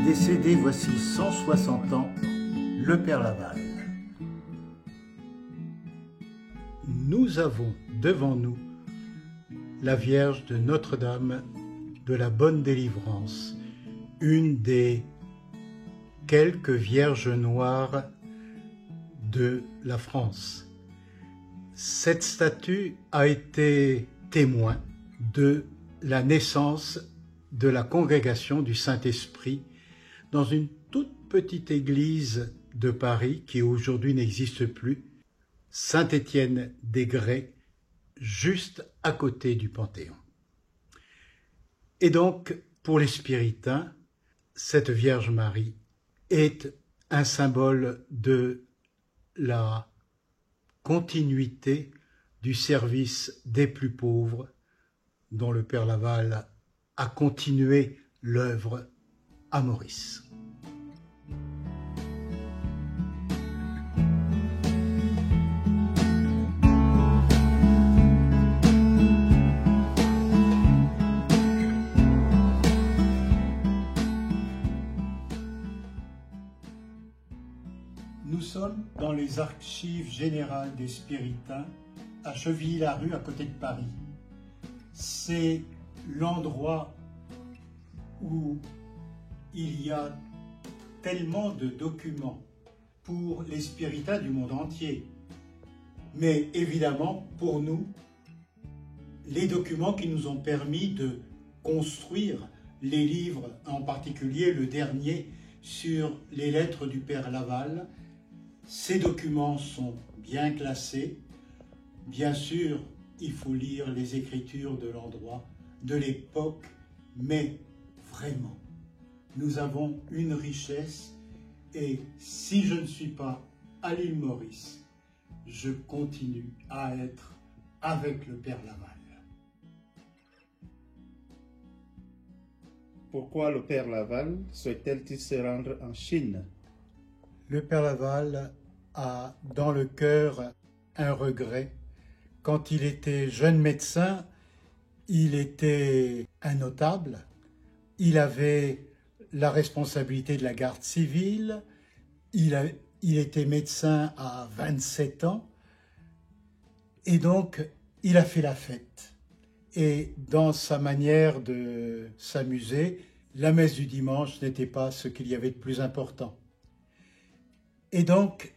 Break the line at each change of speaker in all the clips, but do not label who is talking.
Décédé voici 160 ans, le Père Laval. Nous avons devant nous la Vierge de Notre-Dame de la Bonne Délivrance, une des quelques Vierges noires de la France. Cette statue a été témoin de la naissance de la congrégation du Saint-Esprit dans une toute petite église de Paris qui aujourd'hui n'existe plus, Saint-Étienne-des-Grès, juste à côté du Panthéon. Et donc, pour les spiritains, cette Vierge Marie est un symbole de la continuité du service des plus pauvres dont le Père Laval a continué l'œuvre à Maurice. Nous sommes dans les archives générales des Spiritains à Chevilly-la-Rue, à côté de Paris. C'est l'endroit où il y a tellement de documents pour les Spiritains du monde entier. Mais évidemment, pour nous, les documents qui nous ont permis de construire les livres, en particulier le dernier sur les lettres du Père Laval. Ces documents sont bien classés. Bien sûr, il faut lire les écritures de l'endroit, de l'époque, mais vraiment, nous avons une richesse et si je ne suis pas à l'île Maurice, je continue à être avec le Père Laval.
Pourquoi le Père Laval souhaite-t-il se rendre en Chine?
Le Père Laval a dans le cœur un regret. Quand il était jeune médecin, il était un notable. Il avait la responsabilité de la garde civile. Il était médecin à 27 ans. Et donc, il a fait la fête. Et dans sa manière de s'amuser, la messe du dimanche n'était pas ce qu'il y avait de plus important. Et donc,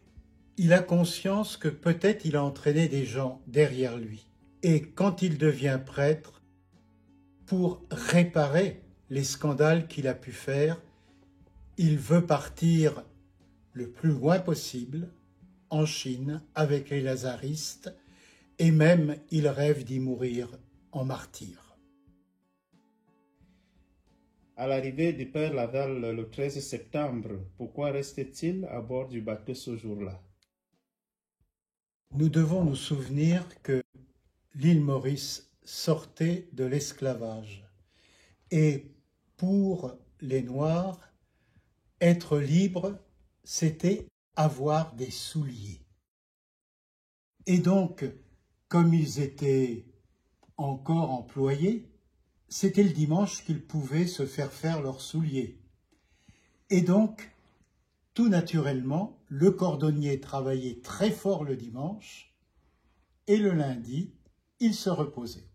il a conscience que peut-être il a entraîné des gens derrière lui. Et quand il devient prêtre, pour réparer les scandales qu'il a pu faire, il veut partir le plus loin possible, en Chine, avec les lazaristes, et même il rêve d'y mourir en martyr.
À l'arrivée du Père Laval le 13 septembre, pourquoi restait-il à bord du bateau ce jour-là?
Nous devons nous souvenir que l'île Maurice sortait de l'esclavage. Et pour les Noirs, être libre, c'était avoir des souliers. Et donc, comme ils étaient encore employés, c'était le dimanche qu'ils pouvaient se faire leurs souliers. Et donc, tout naturellement, le cordonnier travaillait très fort le dimanche et le lundi, il se reposait.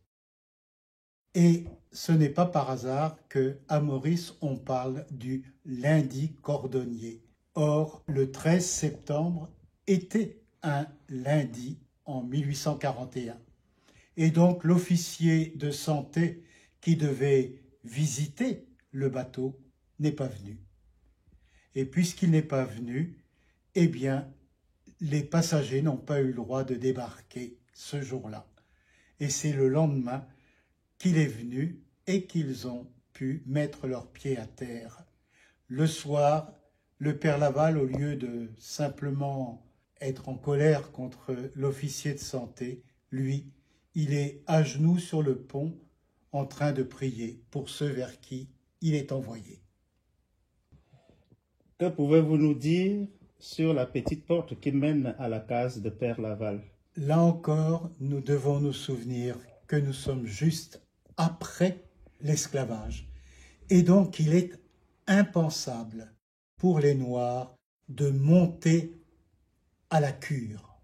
Et ce n'est pas par hasard qu'à Maurice, on parle du lundi cordonnier. Or, le 13 septembre était un lundi en 1841. Et donc, l'officier de santé qui devait visiter le bateau n'est pas venu. Et puisqu'il n'est pas venu, eh bien, les passagers n'ont pas eu le droit de débarquer ce jour-là. Et c'est le lendemain qu'il est venu et qu'ils ont pu mettre leurs pieds à terre. Le soir, le Père Laval, au lieu de simplement être en colère contre l'officier de santé, lui, il est à genoux sur le pont en train de prier pour ceux vers qui il est envoyé.
Que pouvez-vous nous dire sur la petite porte qui mène à la case de Père Laval?
Là encore, nous devons nous souvenir que nous sommes juste après l'esclavage. Et donc, il est impensable pour les Noirs de monter à la cure.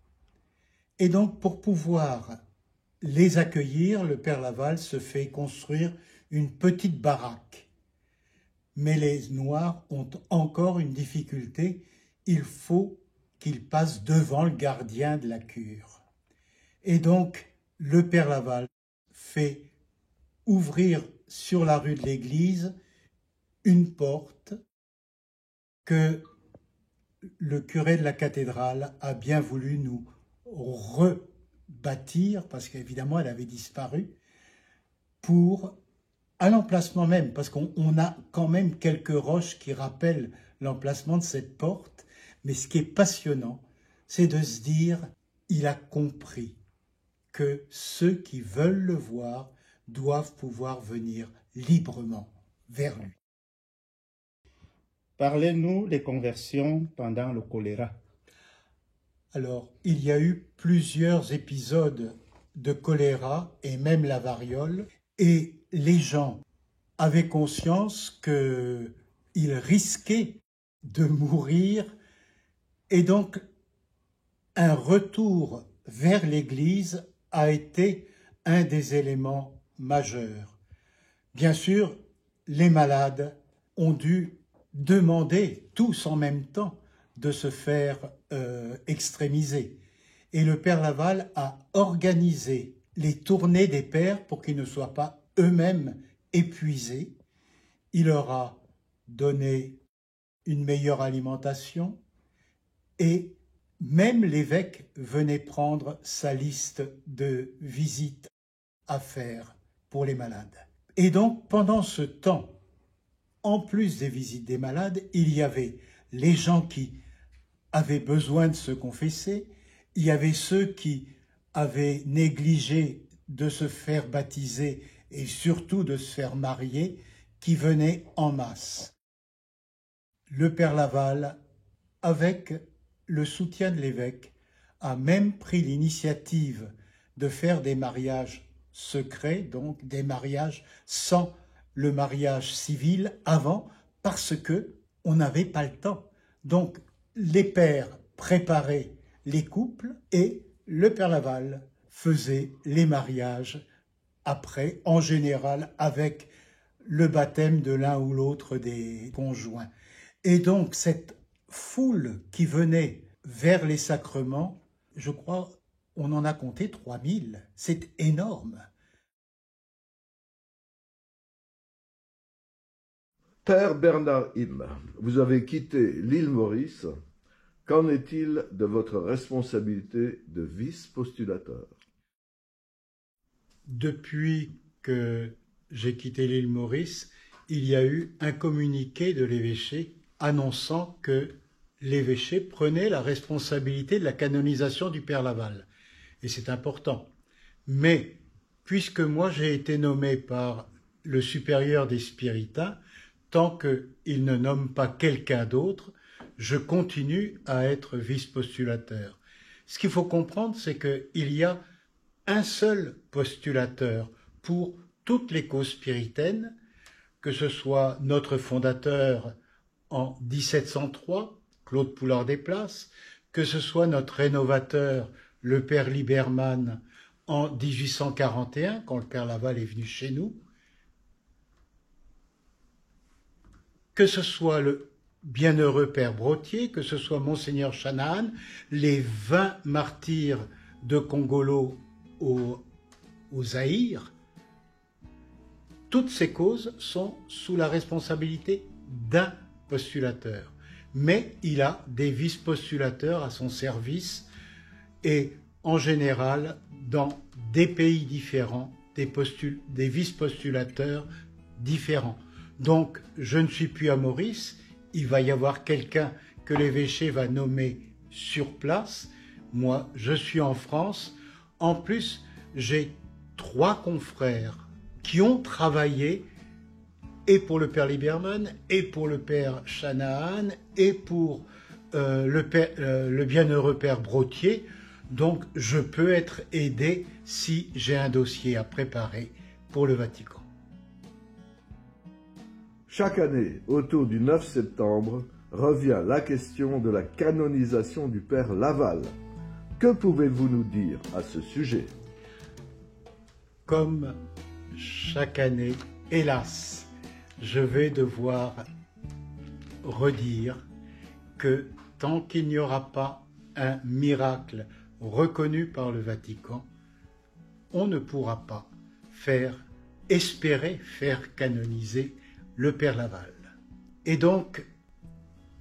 Et donc, pour pouvoir les accueillir, le père Laval se fait construire une petite baraque. Mais les Noirs ont encore une difficulté, il faut qu'ils passent devant le gardien de la cure. Et donc, le père Laval fait ouvrir sur la rue de l'église une porte que le curé de la cathédrale a bien voulu nous rebâtir, parce qu'évidemment elle avait disparu, pour à l'emplacement même, parce qu'on a quand même quelques roches qui rappellent l'emplacement de cette porte, mais ce qui est passionnant, c'est de se dire, il a compris que ceux qui veulent le voir doivent pouvoir venir librement vers lui.
Parlez-nous des conversions pendant le choléra.
Alors, il y a eu plusieurs épisodes de choléra et même la variole, et les gens avaient conscience qu'ils risquaient de mourir, et donc un retour vers l'Église a été un des éléments majeurs. Bien sûr, les malades ont dû demander tous en même temps de se faire extrémiser. Et le père Laval a organisé les tournées des pères pour qu'ils ne soient pas eux-mêmes épuisés. Il leur a donné une meilleure alimentation et même l'évêque venait prendre sa liste de visites à faire pour les malades. Et donc, pendant ce temps, en plus des visites des malades, il y avait les gens qui avaient besoin de se confesser, il y avait ceux qui avaient négligé de se faire baptiser et surtout de se faire marier, qui venaient en masse. Le père Laval, avec le soutien de l'évêque, a même pris l'initiative de faire des mariages secrets, donc des mariages sans le mariage civil avant, parce que on n'avait pas le temps. Donc, les pères préparaient les couples et le père Laval faisait les mariages après, en général avec le baptême de l'un ou l'autre des conjoints. Et donc, cette foule qui venait vers les sacrements, je crois, on en a compté 3000. C'est énorme.
Père Bernard Him, vous avez quitté l'île Maurice. Qu'en est-il de votre responsabilité de vice-postulateur?
Depuis que j'ai quitté l'île Maurice, il y a eu un communiqué de l'évêché annonçant que l'évêché prenait la responsabilité de la canonisation du père Laval. Et c'est important. Mais, puisque moi j'ai été nommé par le supérieur des spiritains, tant qu'il ne nomme pas quelqu'un d'autre, je continue à être vice-postulateur. Ce qu'il faut comprendre, c'est qu'il y a un seul postulateur pour toutes les causes spiritaines, que ce soit notre fondateur en 1703, Claude Poulard des Places, que ce soit notre rénovateur, le père Liberman, en 1841, quand le père Laval est venu chez nous, que ce soit le bienheureux père Brottier, que ce soit monseigneur Shanahan, les 20 martyrs de Congolo au Zaïre, toutes ces causes sont sous la responsabilité d'un postulateur. Mais il a des vice-postulateurs à son service et en général, dans des pays différents, des vice-postulateurs différents. Donc, je ne suis plus à Maurice, il va y avoir quelqu'un que l'évêché va nommer sur place. Moi, je suis en France. En plus, j'ai 3 confrères qui ont travaillé et pour le père Liberman, et pour le père Shanahan, et pour le bienheureux père Brottier. Donc, je peux être aidé si j'ai un dossier à préparer pour le Vatican.
Chaque année, autour du 9 septembre, revient la question de la canonisation du Père Laval. Que pouvez-vous nous dire à ce sujet?
Comme chaque année, hélas, je vais devoir redire que tant qu'il n'y aura pas un miracle reconnu par le Vatican, on ne pourra pas espérer faire canoniser le Père Laval. Et donc,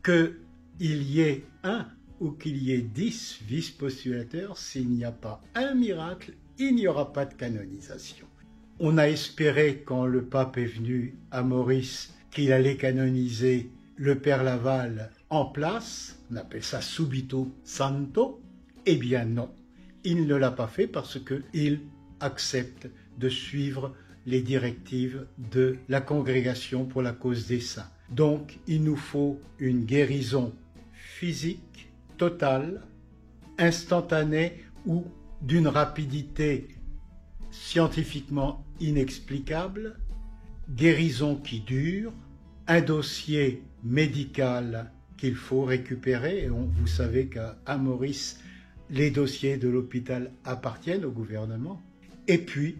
qu'il y ait un ou qu'il y ait 10 vice-postulateurs, s'il n'y a pas un miracle, il n'y aura pas de canonisation. On a espéré, quand le pape est venu à Maurice, qu'il allait canoniser le Père Laval en place, on appelle ça subito santo. Eh bien non, il ne l'a pas fait parce qu'il accepte de suivre les directives de la Congrégation pour la cause des saints. Donc il nous faut une guérison physique, totale, instantanée ou d'une rapidité scientifiquement inexplicable, guérison qui dure, un dossier médical qu'il faut récupérer. Et vous savez qu'à Maurice, les dossiers de l'hôpital appartiennent au gouvernement. Et puis,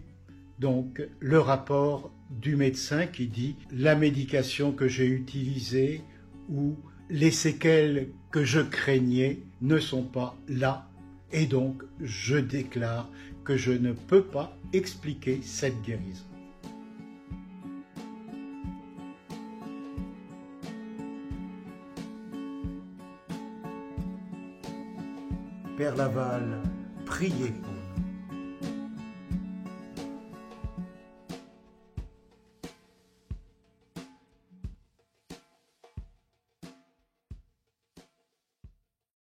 donc, le rapport du médecin qui dit la médication que j'ai utilisée ou les séquelles que je craignais ne sont pas là. Et donc, je déclare que je ne peux pas expliquer cette guérison. Père Laval, priez pour